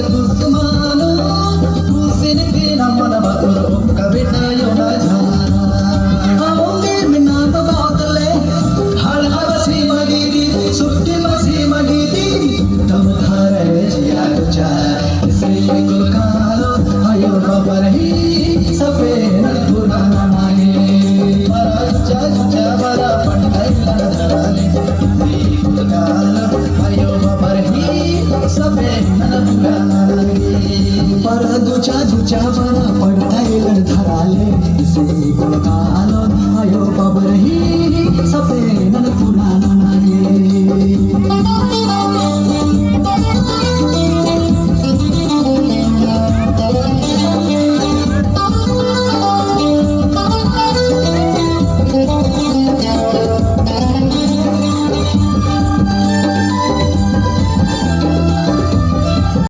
दुश्मन हुसैन के नाम बाबू का बेटा योना जाना आओगे बिना तो बादले हर हसी मगीदी सुट्टी मसी मगीदी तब घर जिया तुझा इसे को कालो आयो खबर ही सफेद पुराना मांगे मरा जा बड़ा पटाई लड़ाले आयो खबर ही सफेद पुराना पर दुचा बड़ा पटाई लड़ाले इसे को कालो आयो खबर ही सफेद पुराना